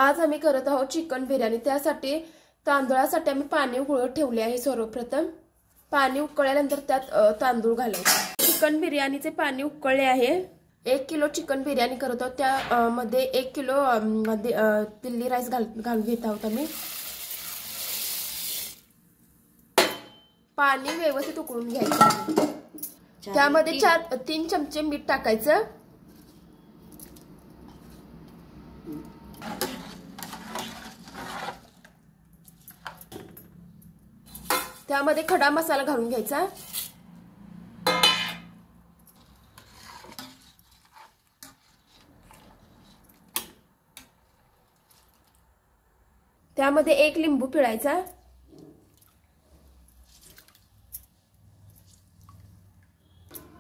आज आम्ही करत आहोत चिकन बिर्याणी। त्यासाठी तांदळासाठी आम्ही पाणी उकळत ठेवले आहे। सर्वप्रथम पाणी उकळल्यानंतर त्यात तांदूळ घालायचे। चिकन बिर्याणीचे पाणी उकळले आहे। 1 किलो चिकन बिर्याणी करत आहोत, त्यामध्ये 1 किलो दिल्ली राईस घालून घेत आहोत आम्ही। पाणी व्यवस्थित उकळून घ्यायचं। त्यामध्ये 3 चमचे मीठ टाकायचं। त्यामध्ये खडा मसाला घालून घ्यायचा। त्यामध्ये 1 लिंबू पिळायचा।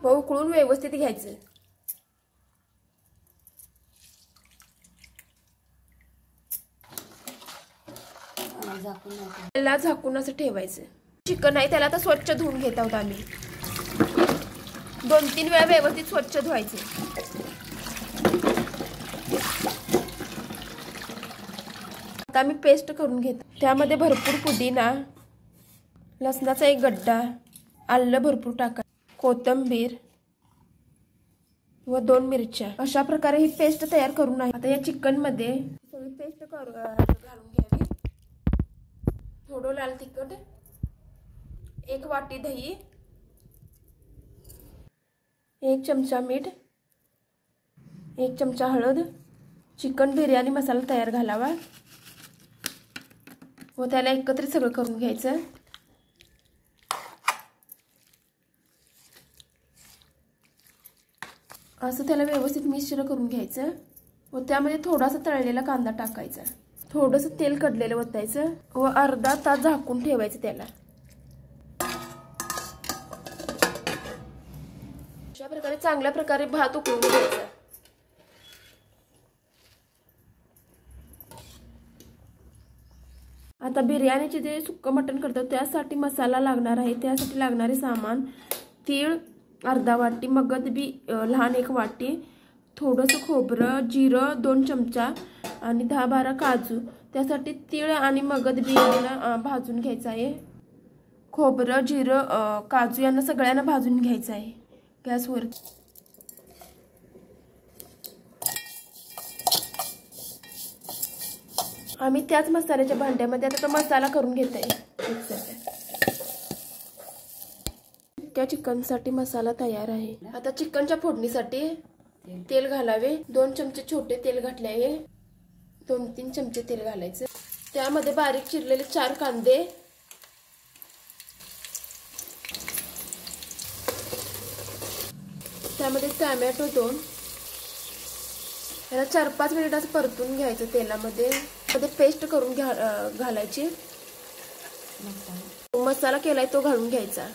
व उकळून व्यवस्थित घ्यायचं। त्याला झाकून असं ठेवायचं। चिकन आहे त्याला आता स्वच्छ धुवून घेत आहोत आम्ही। 2-3 वेळा व्यवस्थित स्वच्छ धुवायचे। आता आम्ही पेस्ट करून घेतो। त्यामध्ये भरपूर पुदिना, लसणाचा 1 गड्डा, आलं भरपूर टाका, कोथिंबीर व 2 मिरच्या, अशा प्रकारे ही पेस्ट तयार करून आहे। आता या चिकन मध्ये सगळी पेस्ट घालून घ्यावी। थोडं लाल तिखट, 1 वाटी दही, 1 चमचा मीठ, 1 चमचा हळद, चिकन बिर्याणी मसाला तयार घालावा व त्याला एकत्रित सगळं करून घ्यायचं। असं त्याला व्यवस्थित मिश्र करून घ्यायचं व त्यामध्ये थोडासा तळलेला कांदा टाकायचा, थोडंसं तेल कढलेलं ओतायचं व अर्धा तास झाकून ठेवायचं त्याला। अशा प्रकारे चांगल्या प्रकारे भात उकळून घ्यायचा। आता बिर्याणीचे जे सुक्कं मटण करतो त्यासाठी मसाला लागणार आहे। त्यासाठी लागणारे सामान: तीळ अर्धा वाटी, मगज बी लहान 1 वाटी, थोडंसं खोबरं, जिरं 2 चमचा आणि 10-12 काजू। त्यासाठी तीळ आणि मगज बी भाजून घ्यायचं आहे। खोबरं, जिरं, काजू यांना सगळ्यांना भाजून घ्यायचं आहे गॅसवर। आम्ही त्याच मसाल्याच्या भांड्यामध्ये आता तो मसाला करून घेत आहे। त्या चिकनसाठी मसाला तयार आहे। आता चिकनच्या फोडणीसाठी तेल घालावे। 2 चमचे छोटे तेल घातले आहे। 2-3 चमचे तेल घालायचे। त्यामध्ये बारीक चिरलेले 4 कांदे, त्यामध्ये टोमॅटो 2, याला 4-5 मिनिट असं परतून घ्यायचं तेलामध्ये। पेस्ट करून घालायची। मसाला केलाय तो घालून घ्यायचा।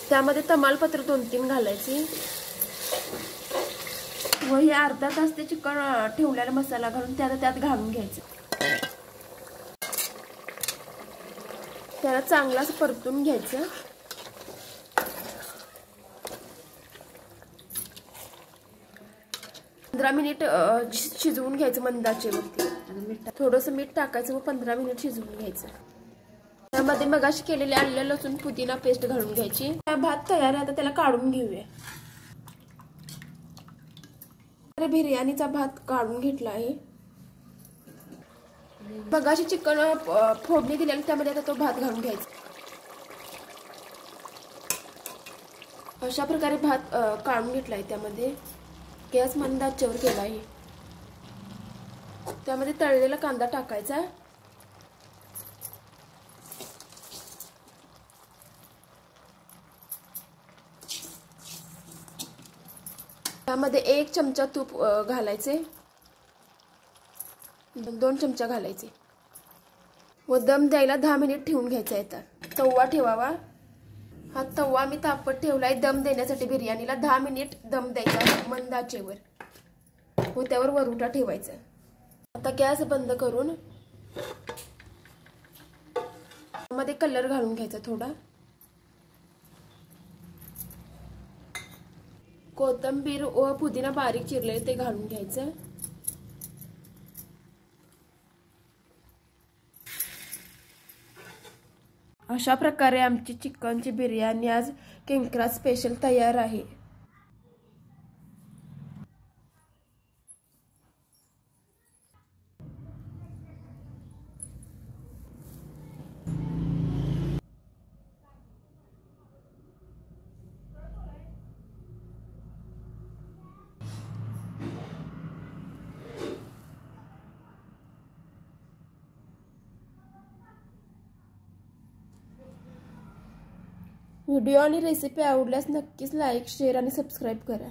त्यामध्ये तमालपत्र 2-3 घालायची व हे अर्धा तास ते चिकन ठेवलेला मसाला घालून त्यात घालून घ्यायचं। त्याला चांगला असं परतून घ्यायचं। पंधरा मिनिट शिजवून घ्यायचं मंद आचेवरती। थोडंसं मीठ टाकायचं व 15 मिनिट शिजवून घ्यायचं। त्यामध्ये मगाशी केलेले आलं लसूण पुदिना पेस्ट घालून घ्यायची। भात तयार आहे, आता त्याला काढून घेऊया। बिर्याणीचा भात काढून घेतला आहे। मगाशी चिकन फोडणी दिलेली त्यामध्ये आता तो भात घालून घ्यायचा। अशा प्रकारे भात काढून घेतलाय। त्यामध्ये गॅस मंद आचेवर केला आहे। त्यामध्ये तळलेला कांदा टाकायचा। त्यामध्ये 1 चमचा तूप घालायचे, 2 चमचा घालायचे व दम द्यायला 10 मिनिट ठेवून घ्यायचा आहे। तवा ठेवावा। हा तवा मी तापत ठेवलाय दम देण्यासाठी। बिर्याणीला 10 मिनिट दम द्यायचा मंद आचेवर व त्यावर वरोटा ठेवायचा। आता गॅस बंद करून मध्ये कलर घालून घ्यायचा थोडा। कोथिंबीर व पुदिना बारीक चिरले ते घालून घ्यायचं. अशा प्रकारे आमची चिकनची बिर्याणी आज किंक्रात स्पेशल तयार आहे. व्हिडिओ आणि रेसिपी आवडल्यास नक्कीच लाईक, शेअर आणि सबस्क्राईब करा.